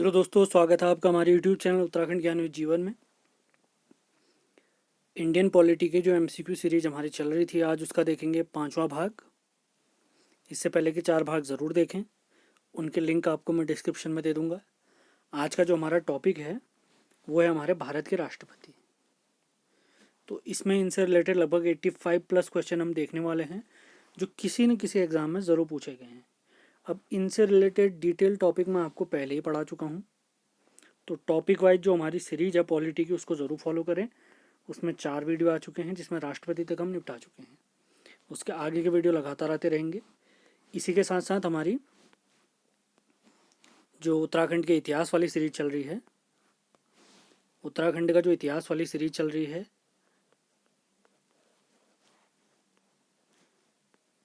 Hello दोस्तों, स्वागत है आपका हमारे यूट्यूब चैनल उत्तराखंड ज्ञान विद जीवन में। इंडियन पॉलिटी के जो एमसीक्यू सीरीज हमारी चल रही थी, आज उसका देखेंगे 5वां भाग। इससे पहले के 4 भाग ज़रूर देखें, उनके लिंक आपको मैं डिस्क्रिप्शन में दे दूंगा। आज का जो हमारा टॉपिक है वो है हमारे भारत के राष्ट्रपति। तो इसमें इनसे रिलेटेड लगभग 85 प्लस क्वेश्चन हम देखने वाले हैं, जो किसी न किसी एग्ज़ाम में ज़रूर पूछे गए हैं। अब इनसे रिलेटेड डिटेल टॉपिक मैं आपको पहले ही पढ़ा चुका हूँ, तो टॉपिक वाइज जो हमारी सीरीज है पॉलिटी की, उसको ज़रूर फॉलो करें। उसमें 4 वीडियो आ चुके हैं, जिसमें राष्ट्रपति तक हम निपटा चुके हैं। उसके आगे के वीडियो लगातार आते रहेंगे। इसी के साथ साथ हमारी जो उत्तराखंड के इतिहास वाली सीरीज चल रही है, उत्तराखंड का जो इतिहास वाली सीरीज चल रही है,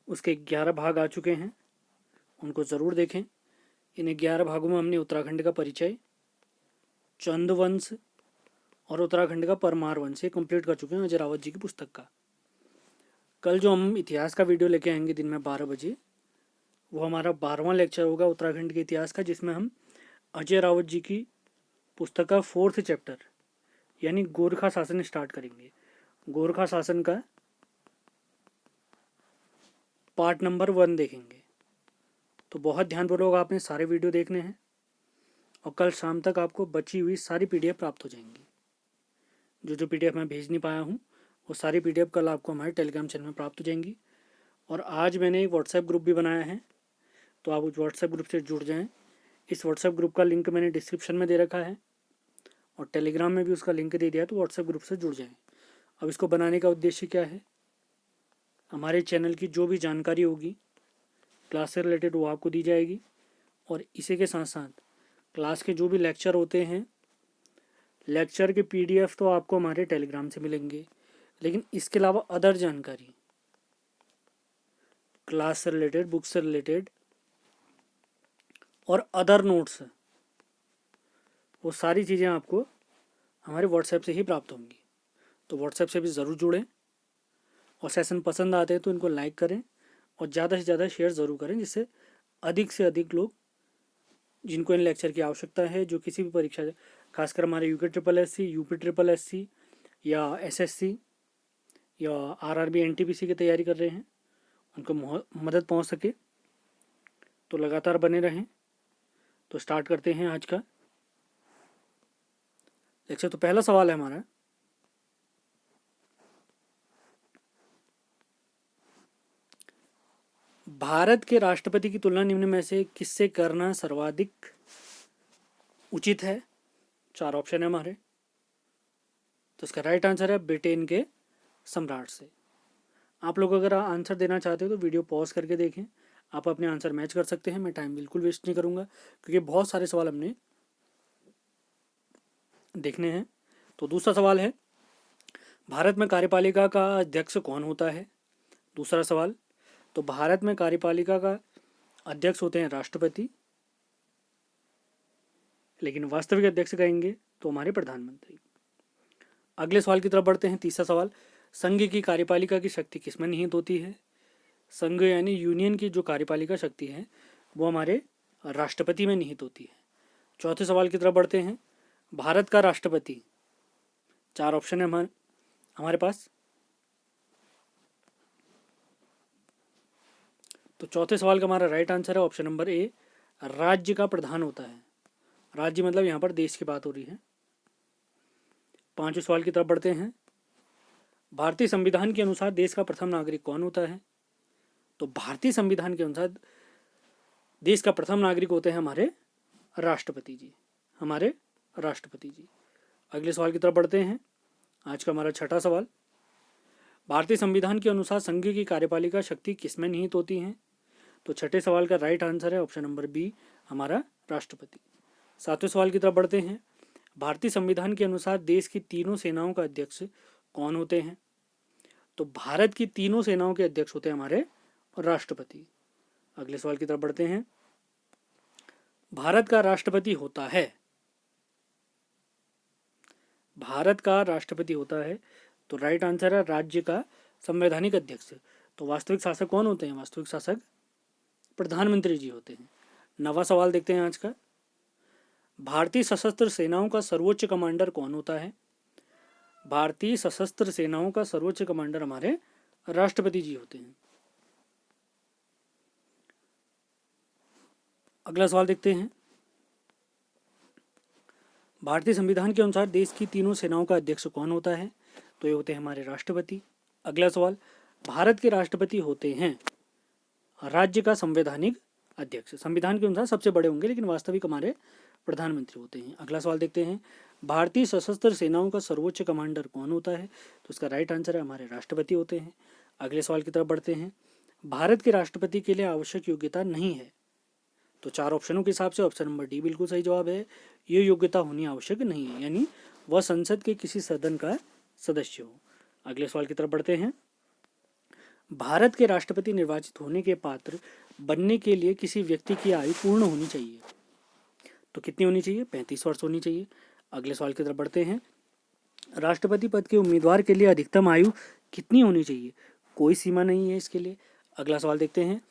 उसके 11 भाग आ चुके हैं, उनको ज़रूर देखें। इन 11 भागों में हमने उत्तराखंड का परिचय, चंद वंश और उत्तराखंड का परमार वंश ये कंप्लीट कर चुके हैं अजय रावत जी की पुस्तक का। कल जो हम इतिहास का वीडियो लेके आएंगे दिन में 12 बजे, वो हमारा 12वां लेक्चर होगा उत्तराखंड के इतिहास का, जिसमें हम अजय रावत जी की पुस्तक का 4th चैप्टर यानी गोरखा शासन स्टार्ट करेंगे। गोरखा शासन का पार्ट नंबर 1 देखेंगे। तो बहुत ध्यानपूर्वक आपने सारे वीडियो देखने हैं, और कल शाम तक आपको बची हुई सारी पीडीएफ प्राप्त हो जाएंगी। जो पीडीएफ मैं भेज नहीं पाया हूँ, वो सारी पीडीएफ कल आपको हमारे टेलीग्राम चैनल में प्राप्त हो जाएंगी। और आज मैंने एक व्हाट्सएप ग्रुप भी बनाया है, तो आप उस व्हाट्सएप ग्रुप से जुड़ जाएं। इस व्हाट्सएप ग्रुप का लिंक मैंने डिस्क्रिप्शन में दे रखा है, और टेलीग्राम में भी उसका लिंक दे दिया है, तो व्हाट्सएप ग्रुप से जुड़ जाएं। अब इसको बनाने का उद्देश्य क्या है, हमारे चैनल की जो भी जानकारी होगी क्लास से रिलेटेड वो आपको दी जाएगी, और इसी के साथ साथ क्लास के जो भी लेक्चर होते हैं, लेक्चर के पीडीएफ तो आपको हमारे टेलीग्राम से मिलेंगे, लेकिन इसके अलावा अदर जानकारी क्लास से रिलेटेड, बुक से रिलेटेड और अदर नोट्स, वो सारी चीज़ें आपको हमारे व्हाट्सएप से ही प्राप्त होंगी। तो व्हाट्सएप से भी ज़रूर जुड़ें, और सेशन पसंद आते हैं तो इनको लाइक करें और ज़्यादा से ज़्यादा शेयर ज़रूर करें, जिससे अधिक से अधिक लोग जिनको इन लेक्चर की आवश्यकता है, जो किसी भी परीक्षा, खासकर हमारे UK triple S C, UP triple S C या एसएससी या आरआरबी एनटीपीसी की तैयारी कर रहे हैं, उनको मदद पहुंच सके। तो लगातार बने रहें। तो स्टार्ट करते हैं आज का लेक्चर। तो पहला सवाल है हमारा, भारत के राष्ट्रपति की तुलना निम्न में से किससे करना सर्वाधिक उचित है। 4 ऑप्शन है हमारे। तो इसका राइट आंसर है ब्रिटेन के सम्राट से। आप लोग अगर आंसर देना चाहते हो तो वीडियो पॉज करके देखें, आप अपने आंसर मैच कर सकते हैं। मैं टाइम बिल्कुल वेस्ट नहीं करूंगा, क्योंकि बहुत सारे सवाल हमने देखने हैं। तो दूसरा सवाल है, भारत में कार्यपालिका का अध्यक्ष कौन होता है। दूसरा सवाल, तो भारत में कार्यपालिका का अध्यक्ष होते हैं राष्ट्रपति, लेकिन वास्तविक अध्यक्ष कहेंगे तो हमारे प्रधानमंत्री। अगले सवाल की तरफ बढ़ते हैं। तीसरा सवाल, संघ की कार्यपालिका की शक्ति किसमें निहित होती है। संघ यानी यूनियन की जो कार्यपालिका शक्ति है वो हमारे राष्ट्रपति में निहित होती है। चौथे सवाल की तरफ बढ़ते हैं। भारत का राष्ट्रपति, 4 ऑप्शन है हमारे पास। तो चौथे सवाल का हमारा राइट आंसर है ऑप्शन नंबर ए, राज्य का प्रधान होता है। राज्य मतलब यहाँ पर देश की बात हो रही है। पांचवें सवाल की तरफ बढ़ते हैं। भारतीय संविधान के अनुसार देश का प्रथम नागरिक कौन होता है। तो भारतीय संविधान के अनुसार देश का प्रथम नागरिक होते हैं हमारे राष्ट्रपति जी, हमारे राष्ट्रपति जी। अगले सवाल की तरफ बढ़ते हैं। आज का हमारा छठा सवाल, भारतीय संविधान के अनुसार संघ की कार्यपालिका शक्ति किसमें निहित होती है। तो छठे सवाल का राइट आंसर है ऑप्शन नंबर बी, हमारा राष्ट्रपति। सातवें सवाल की तरफ बढ़ते हैं। भारतीय संविधान के अनुसार देश की तीनों सेनाओं का अध्यक्ष कौन होते हैं। तो भारत की तीनों सेनाओं के अध्यक्ष होते हैं हमारे राष्ट्रपति। अगले सवाल की तरफ बढ़ते हैं। भारत का राष्ट्रपति होता है, भारत का राष्ट्रपति होता है, तो राइट आंसर है राज्य का संवैधानिक अध्यक्ष। तो वास्तविक शासक कौन होते हैं, वास्तविक शासक प्रधानमंत्री जी होते हैं। नवा सवाल देखते हैं आज का। भारतीय सशस्त्र सेनाओं का सर्वोच्च कमांडर कौन होता है? भारतीय सशस्त्र सेनाओं का सर्वोच्च कमांडर हमारे राष्ट्रपति जी होते हैं। अगला सवाल देखते हैं। भारतीय संविधान के अनुसार देश की तीनों सेनाओं का अध्यक्ष कौन होता है? तो ये होते हैं हमारे राष्ट्रपति। अगला सवाल, भारत के राष्ट्रपति होते हैं राज्य का संवैधानिक अध्यक्ष। संविधान के अनुसार सबसे बड़े होंगे, लेकिन वास्तविक हमारे प्रधानमंत्री होते हैं। अगला सवाल देखते हैं। भारतीय सशस्त्र सेनाओं का सर्वोच्च कमांडर कौन होता है? तो इसका राइट आंसर है हमारे राष्ट्रपति होते हैं। अगले सवाल की तरफ बढ़ते हैं। भारत के राष्ट्रपति के लिए आवश्यक योग्यता नहीं है। तो चार ऑप्शनों के हिसाब से ऑप्शन नंबर डी बिल्कुल सही जवाब है। ये योग्यता होनी आवश्यक नहीं है, यानी वह संसद के किसी सदन का सदस्य हो। अगले सवाल की तरफ बढ़ते हैं। भारत के राष्ट्रपति निर्वाचित होने के पात्र बनने के लिए किसी व्यक्ति की आयु पूर्ण होनी चाहिए। तो कितनी होनी चाहिए? 35 वर्ष होनी चाहिए। अगले सवाल की तरफ बढ़ते हैं। राष्ट्रपति पद के उम्मीदवार के लिए अधिकतम आयु कितनी होनी चाहिए? कोई सीमा नहीं है इसके लिए। अगला सवाल देखते हैं।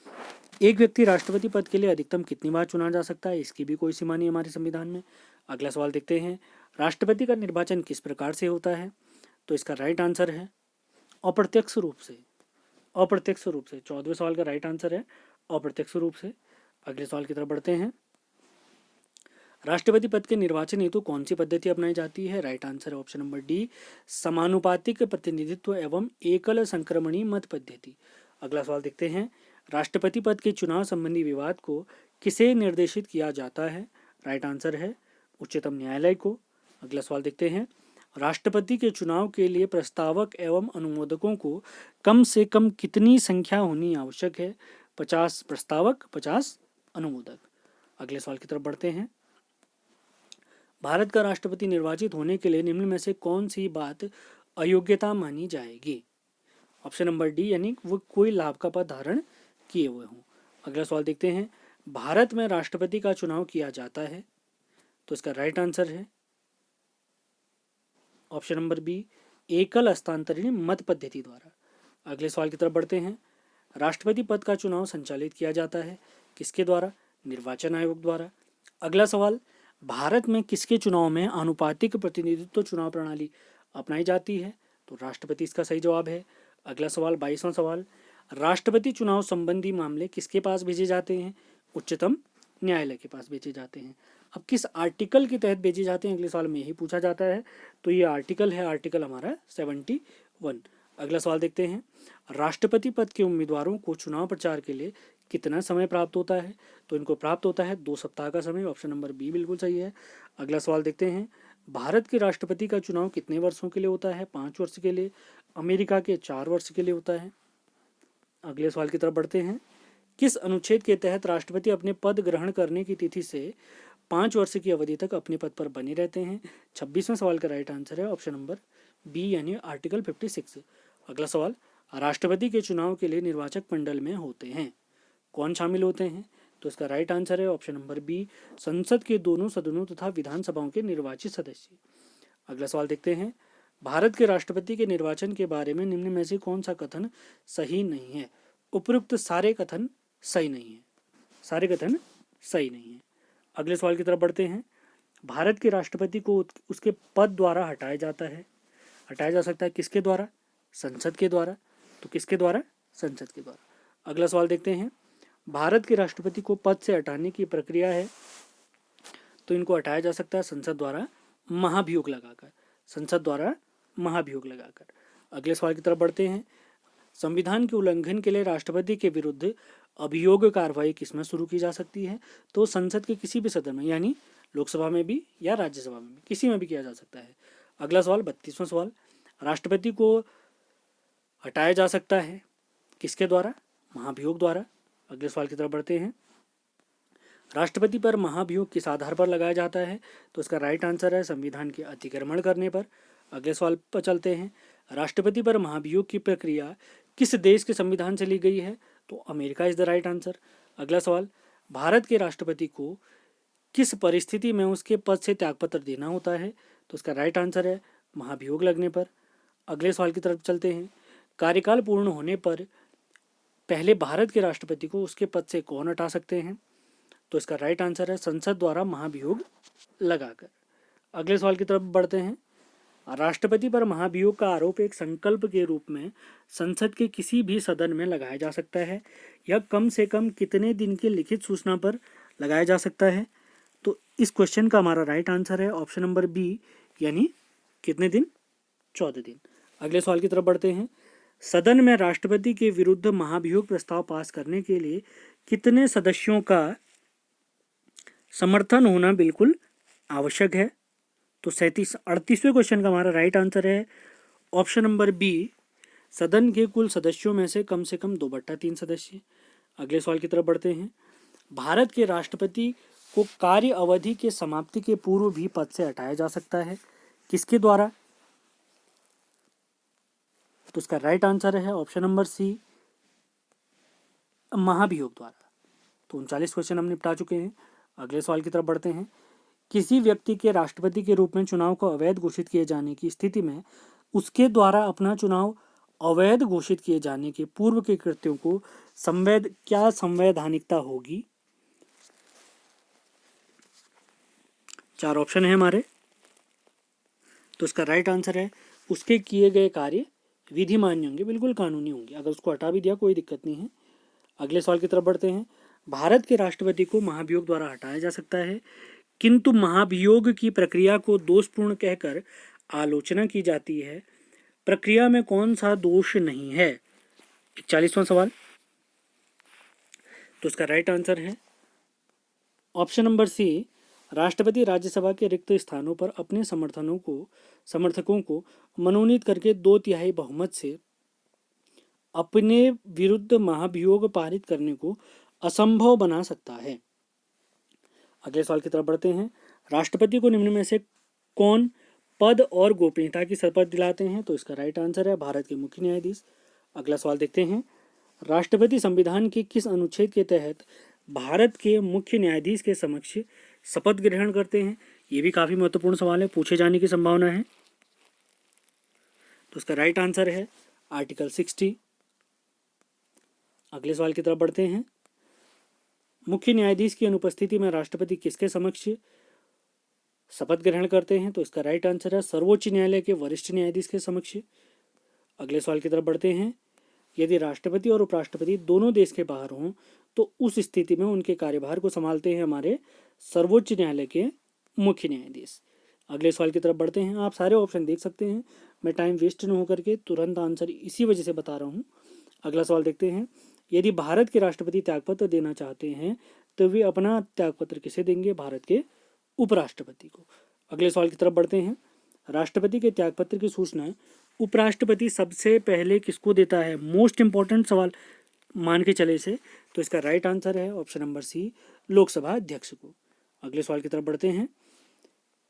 एक व्यक्ति राष्ट्रपति पद के लिए अधिकतम कितनी बार चुना जा सकता है? इसकी भी कोई सीमा नहीं हमारे संविधान में। अगला सवाल देखते हैं। राष्ट्रपति का निर्वाचन किस प्रकार से होता है? तो इसका राइट आंसर है अप्रत्यक्ष रूप से। अप्रत्यक्ष रूप से 14वें सवाल का राइट आंसर है अप्रत्यक्ष रूप से। अगले सवाल की तरफ बढ़ते हैं। राष्ट्रपति पद के निर्वाचन हेतु कौन सी पद्धति अपनाई जाती है? राइट आंसर है ऑप्शन नंबर डी, समानुपातिक प्रतिनिधित्व एवं एकल संक्रमणी मत पद्धति। अगला सवाल देखते हैं। राष्ट्रपति पद के चुनाव संबंधी विवाद को किसे निर्देशित किया जाता है? राइट आंसर है उच्चतम न्यायालय को। अगला सवाल देखते हैं। राष्ट्रपति के चुनाव के लिए प्रस्तावक एवं अनुमोदकों को कम से कम कितनी संख्या होनी आवश्यक है? 50 प्रस्तावक, 50 अनुमोदक। अगले सवाल की तरफ बढ़ते हैं। भारत का राष्ट्रपति निर्वाचित होने के लिए निम्न में से कौन सी बात अयोग्यता मानी जाएगी? ऑप्शन नंबर डी, यानी वो कोई लाभ का पद धारण किए हुए हों। अगला सवाल देखते हैं। भारत में राष्ट्रपति का चुनाव किया जाता है, तो इसका राइट आंसर है ऑप्शन नंबर बी, एकल हस्तांतरण मत पद्धति द्वारा। अगले सवाल की तरफ बढ़ते हैं। राष्ट्रपति पद का चुनाव संचालित किया जाता है किसके द्वारा? निर्वाचन आयोग द्वारा। अगला सवाल, भारत में किसके चुनाव में आनुपातिक प्रतिनिधित्व चुनाव प्रणाली अपनाई जाती है? तो राष्ट्रपति इसका सही जवाब है। अगला सवाल 22वां सवाल, राष्ट्रपति चुनाव संबंधी मामले किसके पास भेजे जाते हैं? उच्चतम न्यायालय के पास भेजे जाते हैं। अब किस आर्टिकल के तहत भेजे जाते हैं अगले सवाल में यही पूछा जाता है। तो ये आर्टिकल है आर्टिकल हमारा 71। अगला सवाल देखते हैं। राष्ट्रपति पद के उम्मीदवारों को चुनाव प्रचार के लिए कितना समय प्राप्त होता है? तो इनको प्राप्त होता है 2 सप्ताह का समय। ऑप्शन नंबर बी बिल्कुल सही है। अगला सवाल देखते हैं। भारत के राष्ट्रपति का चुनाव कितने वर्षों के लिए होता है? 5 वर्ष के लिए। अमेरिका के 4 वर्ष के लिए होता है। अगले सवाल की तरफ बढ़ते हैं। किस अनुच्छेद के तहत राष्ट्रपति अपने पद ग्रहण करने की तिथि से 5 वर्ष की अवधि तक अपने पद पर बने रहते हैं? 26वें सवाल का राइट आंसर है ऑप्शन नंबर बी, यानी आर्टिकल 56। अगला सवाल, राष्ट्रपति के चुनाव के लिए निर्वाचक मंडल में होते हैं कौन शामिल होते हैं? तो इसका राइट आंसर है ऑप्शन नंबर बी, संसद के दोनों सदनों तथा विधानसभाओं के निर्वाचित सदस्य। अगला सवाल देखते हैं। भारत के राष्ट्रपति के निर्वाचन के बारे में निम्न में से कौन सा कथन सही नहीं है? उपयुक्त सारे कथन सही नहीं है। सारे कथन सही नहीं है। अगले सवाल की तरफ बढ़ते हैं। भारत के राष्ट्रपति को उसके पद द्वारा हटाया जाता है। हटाया जा सकता है किसके द्वारा? संसद के द्वारा। तो किसके द्वारा? संसद के द्वारा। अगला सवाल देखते हैं। भारत के राष्ट्रपति को पद से हटाने की प्रक्रिया है, तो इनको हटाया जा सकता है संसद द्वारा महाभियोग लगाकर। संसद द्वारा महाभियोग लगाकर। अगले सवाल की तरफ बढ़ते हैं। संविधान के उल्लंघन के लिए राष्ट्रपति के विरुद्ध अभियोग कार्रवाई किसमें शुरू की जा सकती है? तो संसद के किसी भी सदन में, यानी लोकसभा में भी या राज्यसभा में भी, किसी में भी किया जा सकता है। अगला सवाल 32वां सवाल, राष्ट्रपति को हटाया जा सकता है किसके द्वारा? महाभियोग द्वारा। अगले सवाल की तरफ बढ़ते हैं। राष्ट्रपति पर महाभियोग किस आधार पर लगाया जाता है? तो इसका राइट आंसर है संविधान के अतिक्रमण करने पर। अगले सवाल पर चलते हैं। राष्ट्रपति पर महाभियोग की प्रक्रिया किस देश के संविधान से ली गई है? तो America is the right answer. अगला सवाल, भारत के राष्ट्रपति को किस परिस्थिति में उसके पद से त्यागपत्र देना होता है? तो इसका राइट आंसर है महाभियोग लगने पर। अगले सवाल की तरफ चलते हैं। कार्यकाल पूर्ण होने पर पहले भारत के राष्ट्रपति को उसके पद से कौन हटा सकते हैं? तो इसका राइट आंसर है संसद द्वारा महाभियोग लगाकर। अगले सवाल की तरफ बढ़ते हैं। राष्ट्रपति पर महाभियोग का आरोप एक संकल्प के रूप में संसद के किसी भी सदन में लगाया जा सकता है। यह कम से कम कितने दिन की लिखित सूचना पर लगाया जा सकता है? तो इस क्वेश्चन का हमारा राइट आंसर है ऑप्शन नंबर बी, यानी कितने दिन? 14 दिन। अगले सवाल की तरफ बढ़ते हैं। सदन में राष्ट्रपति के विरुद्ध महाभियोग प्रस्ताव पास करने के लिए कितने सदस्यों का समर्थन होना बिल्कुल आवश्यक है? तो 38वें क्वेश्चन का हमारा राइट आंसर है ऑप्शन नंबर बी, सदन के कुल सदस्यों में से कम 2/3 सदस्य। अगले सवाल की तरफ बढ़ते हैं। भारत के राष्ट्रपति को कार्य अवधि के समाप्ति के पूर्व भी पद से हटाया जा सकता है, किसके द्वारा? तो इसका राइट आंसर है ऑप्शन नंबर सी, महाभियोग द्वारा। तो 39 क्वेश्चन हम निपटा चुके हैं। अगले सवाल की तरफ बढ़ते हैं। किसी व्यक्ति के राष्ट्रपति के रूप में चुनाव को अवैध घोषित किए जाने की स्थिति में उसके द्वारा अपना चुनाव अवैध घोषित किए जाने के पूर्व के कृत्यों को क्या संवैधानिकता होगी? 4 ऑप्शन है हमारे। तो इसका राइट आंसर है उसके किए गए कार्य विधि मान्य होंगे, बिल्कुल कानूनी होंगे। अगर उसको हटा भी दिया कोई दिक्कत नहीं है। अगले सवाल की तरफ बढ़ते हैं। भारत के राष्ट्रपति को महाभियोग द्वारा हटाया जा सकता है, किंतु महाभियोग की प्रक्रिया को दोषपूर्ण कहकर आलोचना की जाती है। प्रक्रिया में कौन सा दोष नहीं है? 41वां सवाल। तो इसका राइट आंसर है ऑप्शन नंबर सी, राष्ट्रपति राज्यसभा के रिक्त स्थानों पर अपने समर्थकों को मनोनीत करके 2/3 बहुमत से अपने विरुद्ध महाभियोग पारित करने को असंभव बना सकता है। अगले सवाल की तरफ बढ़ते हैं। राष्ट्रपति को निम्न में से कौन पद और गोपनीयता की शपथ दिलाते हैं? तो इसका राइट आंसर है भारत के मुख्य न्यायाधीश। अगला सवाल देखते हैं। राष्ट्रपति संविधान के किस अनुच्छेद के तहत भारत के मुख्य न्यायाधीश के समक्ष शपथ ग्रहण करते हैं? ये भी काफी महत्वपूर्ण सवाल है, पूछे जाने की संभावना है। तो इसका राइट आंसर है आर्टिकल 60। अगले सवाल की तरफ बढ़ते हैं। मुख्य न्यायाधीश की अनुपस्थिति में राष्ट्रपति किसके समक्ष शपथ ग्रहण करते हैं? तो इसका राइट आंसर है सर्वोच्च न्यायालय के वरिष्ठ न्यायाधीश के समक्ष। अगले सवाल की तरफ बढ़ते हैं। यदि राष्ट्रपति और उपराष्ट्रपति दोनों देश के बाहर हों तो उस स्थिति में उनके कार्यभार को संभालते हैं हमारे सर्वोच्च न्यायालय के मुख्य न्यायाधीश। अगले सवाल की तरफ बढ़ते हैं। आप सारे ऑप्शन देख सकते हैं, मैं टाइम वेस्ट न होकर के तुरंत आंसर इसी वजह से बता रहा हूँ। अगला सवाल देखते हैं। यदि भारत के राष्ट्रपति त्यागपत्र देना चाहते हैं तो वे अपना त्यागपत्र किसे देंगे? भारत के उपराष्ट्रपति को। अगले सवाल की तरफ बढ़ते हैं। राष्ट्रपति के त्यागपत्र की सूचना उपराष्ट्रपति सबसे पहले किसको देता है? मोस्ट इंपॉर्टेंट सवाल मान के चले से। तो इसका राइट आंसर है ऑप्शन नंबर सी, लोकसभा अध्यक्ष को। अगले सवाल की तरफ बढ़ते हैं।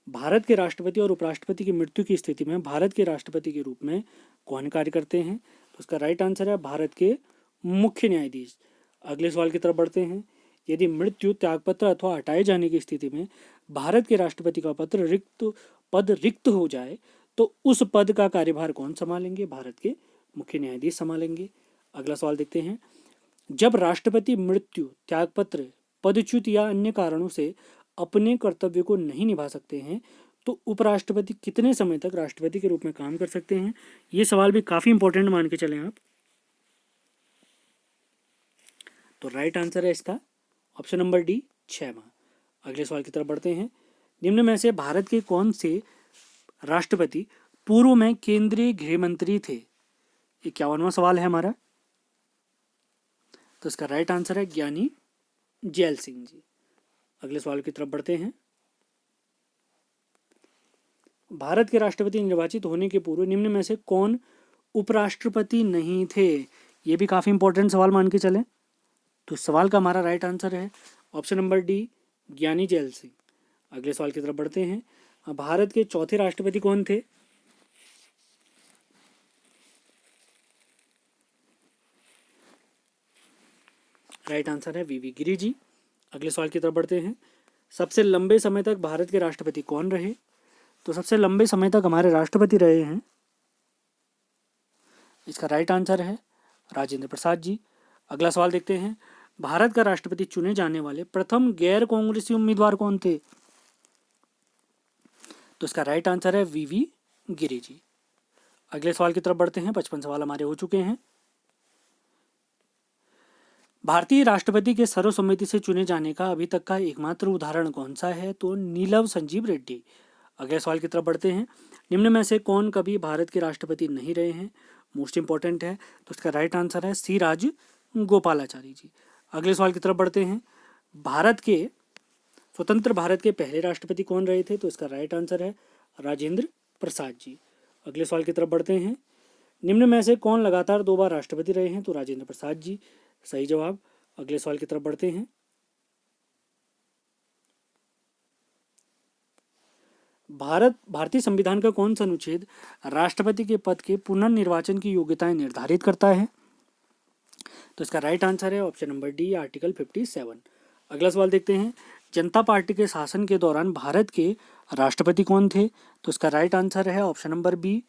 भारत के राष्ट्रपति और उपराष्ट्रपति की मृत्यु की स्थिति में भारत के राष्ट्रपति के रूप में कौन कार्य करते हैं? तो इसका राइट आंसर है भारत के मुख्य न्यायाधीश। अगले सवाल की तरफ बढ़ते हैं। यदि मृत्यु, त्यागपत्र अथवा हटाए जाने की स्थिति में भारत के राष्ट्रपति का पद रिक्त हो जाए तो उस पद का कार्यभार कौन संभालेंगे? भारत के मुख्य न्यायाधीश संभालेंगे। अगला सवाल देखते हैं। जब राष्ट्रपति मृत्यु, त्यागपत्र, पदच्युत या अन्य कारणों से अपने कर्तव्य को नहीं निभा सकते हैं तो उपराष्ट्रपति कितने समय तक राष्ट्रपति के रूप में काम कर सकते हैं? ये सवाल भी काफी इंपॉर्टेंट मान के चलें आप। तो राइट आंसर है इसका ऑप्शन नंबर डी, 6 माह। अगले सवाल की तरफ बढ़ते हैं। निम्न में से भारत के कौन से राष्ट्रपति पूर्व में केंद्रीय गृह मंत्री थे? 51वां सवाल है हमारा। तो इसका राइट आंसर है ज्ञानी जैल सिंह जी। अगले सवाल की तरफ बढ़ते हैं। भारत के राष्ट्रपति निर्वाचित होने के पूर्व निम्न में से कौन उपराष्ट्रपति नहीं थे? ये भी काफी इंपॉर्टेंट सवाल मान के चलें। तो सवाल का हमारा राइट आंसर है ऑप्शन नंबर डी, ज्ञानी जैल सिंह। अगले सवाल की तरफ बढ़ते हैं। भारत के चौथे राष्ट्रपति कौन थे? राइट आंसर है वीवी गिरी जी। अगले सवाल की तरफ बढ़ते हैं। सबसे लंबे समय तक भारत के राष्ट्रपति कौन रहे? तो सबसे लंबे समय तक हमारे राष्ट्रपति रहे हैं, इसका राइट आंसर है राजेंद्र प्रसाद जी। अगला सवाल देखते हैं। भारत का राष्ट्रपति चुने जाने वाले प्रथम गैर कांग्रेसी उम्मीदवार कौन थे? तो इसका राइट आंसर है वीवी गिरी जी। अगले सवाल की तरफ बढ़ते हैं। 55 सवाल हमारे हो चुके हैं। भारतीय राष्ट्रपति के सर्वसम्मति से चुने जाने का अभी तक का एकमात्र उदाहरण कौन सा है? तो नीलम संजीव रेड्डी। अगले सवाल की तरफ बढ़ते हैं। निम्न में से कौन कभी भारत के राष्ट्रपति नहीं रहे हैं? मोस्ट इंपॉर्टेंट है, तो इसका राइट आंसर है सी राज गोपालाचारी जी। अगले सवाल की तरफ बढ़ते हैं। स्वतंत्र भारत के पहले राष्ट्रपति कौन रहे थे? तो इसका राइट आंसर है राजेंद्र प्रसाद जी। अगले सवाल की तरफ बढ़ते हैं। निम्न में से कौन लगातार 2 बार राष्ट्रपति रहे हैं? तो राजेंद्र प्रसाद जी, सही जवाब। अगले सवाल की तरफ बढ़ते हैं। भारतीय संविधान का कौन सा अनुच्छेद राष्ट्रपति के पद के पुनर्निर्वाचन की योग्यताएं निर्धारित करता है? तो इसका राइट आंसर है ऑप्शन नंबर डी, आर्टिकल 57। अगला सवाल देखते हैं। जनता पार्टी के शासन के दौरान भारत के राष्ट्रपति कौन थे? तो इसका राइट आंसर है option number B,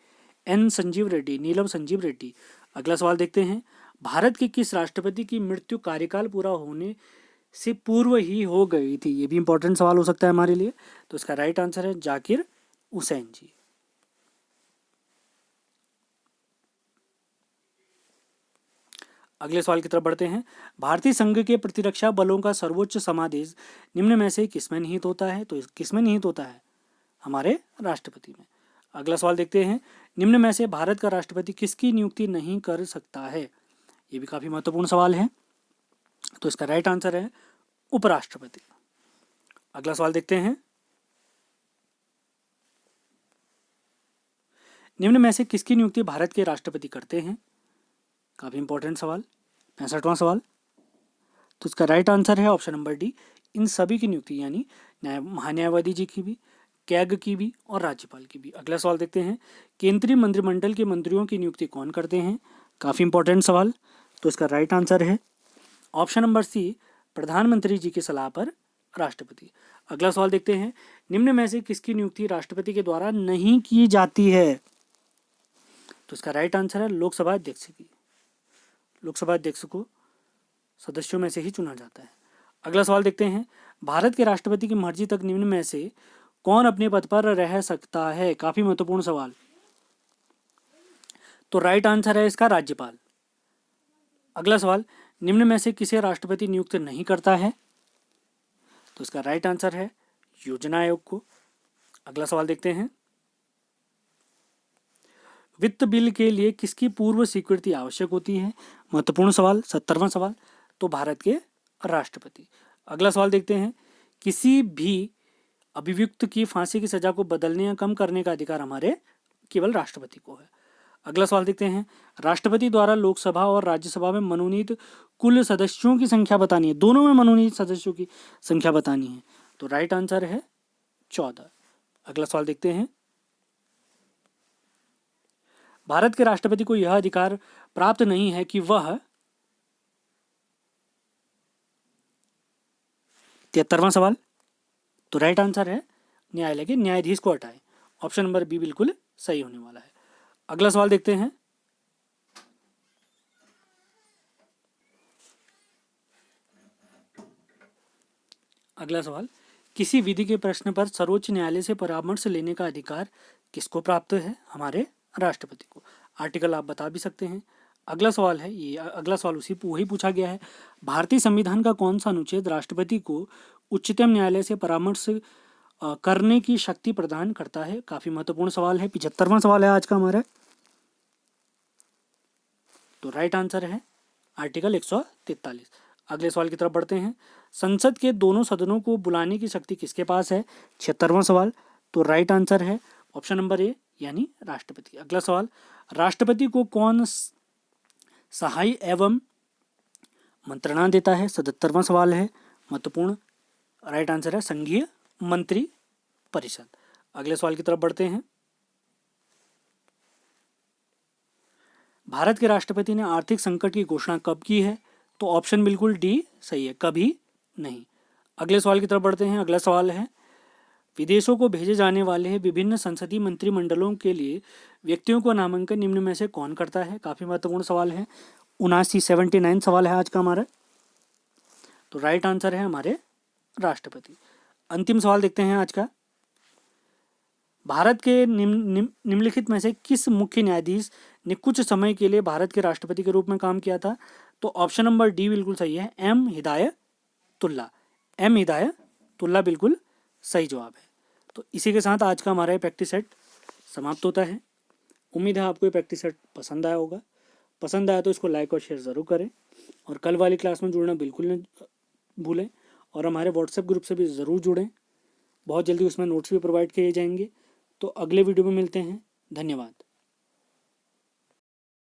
N Sanjiva Reddy, Neelam Sanjiva Reddy. अगला सवाल देखते हैं। भारत के किस राष्ट्रपति की मृत्यु कार्यकाल पूरा होने से पूर्व ही हो गई थी? ये भी इंपॉर्टेंट सवाल हो सकता है हमारे लिए। तो इसका राइट आंसर है जाकिर हुसैन जी। अगले सवाल की तरफ बढ़ते हैं। भारतीय संघ के प्रतिरक्षा बलों का सर्वोच्च समादेश निम्न में से किसमें निहित होता है? तो किसमें निहित होता है? हमारे राष्ट्रपति में। अगला सवाल देखते हैं। निम्न में से भारत का राष्ट्रपति किसकी नियुक्ति नहीं कर सकता है? ये भी काफी महत्वपूर्ण सवाल है। तो इसका राइट आंसर है उपराष्ट्रपति। अगला सवाल देखते हैं। निम्न में से किसकी नियुक्ति भारत के राष्ट्रपति करते हैं? काफी इंपॉर्टेंट सवाल, 65वां सवाल। तो इसका राइट आंसर है ऑप्शन नंबर डी, इन सभी की नियुक्ति, यानी महान्यायवादी जी की भी, कैग की भी और राज्यपाल की भी। अगला सवाल देखते हैं। केंद्रीय मंत्रिमंडल के मंत्रियों की नियुक्ति कौन करते हैं? काफी इंपॉर्टेंट सवाल। तो इसका राइट आंसर है ऑप्शन नंबर सी, प्रधानमंत्री जी की सलाह पर राष्ट्रपति। अगला सवाल देखते हैं। निम्न में से किसकी नियुक्ति राष्ट्रपति के द्वारा नहीं की जाती है? तो इसका राइट आंसर है लोकसभा अध्यक्ष की। लोकसभा अध्यक्ष को सदस्यों में से ही चुना जाता है। अगला सवाल देखते हैं। भारत के राष्ट्रपति की मर्जी तक निम्न में से कौन अपने पद पर रह सकता है? काफी महत्वपूर्ण सवाल। तो राइट आंसर है इसका राज्यपाल। अगला सवाल। निम्न में से किसे राष्ट्रपति नियुक्त नहीं करता है? तो इसका राइट आंसर है योजना आयोग को। अगला सवाल देखते हैं। वित्त बिल के लिए किसकी पूर्व स्वीकृति आवश्यक होती है? महत्वपूर्ण सवाल, 70वां सवाल। तो भारत के राष्ट्रपति। अगला सवाल देखते हैं। किसी भी अभियुक्त की फांसी की सजा को बदलने या कम करने का अधिकार हमारे केवल राष्ट्रपति को है। अगला सवाल देखते हैं। राष्ट्रपति द्वारा लोकसभा और राज्यसभा में मनोनीत कुल सदस्यों की संख्या बतानी है। दोनों में मनोनीत सदस्यों की संख्या बतानी है। तो राइट आंसर है 14। अगला सवाल देखते हैं। भारत के राष्ट्रपति को यह अधिकार प्राप्त नहीं है कि वह 73वां सवाल। तो राइट आंसर है न्यायालय के न्यायाधीश को हटाए। ऑप्शन नंबर बी बिल्कुल सही होने वाला है। अगला सवाल देखते हैं। अगला सवाल। किसी विधि के प्रश्न पर सर्वोच्च न्यायालय से परामर्श लेने का अधिकार किसको प्राप्त है? हमारे राष्ट्रपति को। आर्टिकल आप बता भी सकते हैं। अगला सवाल है, ये अगला सवाल वही पूछा गया है। भारतीय संविधान का कौन सा अनुच्छेद राष्ट्रपति को उच्चतम न्यायालय से परामर्श करने की शक्ति प्रदान करता है? काफी महत्वपूर्ण सवाल है। 75वां सवाल है आज का हमारा। तो राइट आंसर है आर्टिकल 143। अगले सवाल की तरफ बढ़ते हैं। संसद के दोनों सदनों को बुलाने की शक्ति किसके पास है? 76वां सवाल। तो राइट आंसर है ऑप्शन नंबर ए, यानी राष्ट्रपति। अगला सवाल। राष्ट्रपति को कौन सहाय एवं मंत्रणा देता है? 77वां सवाल है, महत्वपूर्ण। राइट आंसर है संघीय मंत्री परिषद। अगले सवाल की तरफ बढ़ते हैं। भारत के राष्ट्रपति ने आर्थिक संकट की घोषणा कब की है? तो ऑप्शन बिल्कुल डी सही है, कभी नहीं। अगले सवाल की तरफ बढ़ते हैं। अगला सवाल है। विदेशों को भेजे जाने वाले विभिन्न संसदीय मंत्रिमंडलों के लिए व्यक्तियों को नामांकन निम्न में से कौन करता है? काफी महत्वपूर्ण सवाल है। 79 सवाल है आज का हमारा। तो राइट आंसर है हमारे राष्ट्रपति। अंतिम सवाल देखते हैं आज का। भारत के निम्नलिखित में से किस मुख्य न्यायाधीश ने कुछ समय के लिए भारत के राष्ट्रपति के रूप में काम किया था? तो ऑप्शन नंबर डी बिल्कुल सही है, एम हिदायतुल्ला। एम हिदायतुल्ला बिल्कुल सही जवाब है। तो इसी के साथ आज का हमारा ये प्रैक्टिस सेट समाप्त होता है। उम्मीद है आपको ये प्रैक्टिस सेट पसंद आया होगा। पसंद आया तो इसको लाइक और शेयर ज़रूर करें, और कल वाली क्लास में जुड़ना बिल्कुल न भूलें, और हमारे व्हाट्सएप ग्रुप से भी ज़रूर जुड़ें। बहुत जल्दी उसमें नोट्स भी प्रोवाइड किए जाएंगे। तो अगले वीडियो में मिलते हैं। धन्यवाद।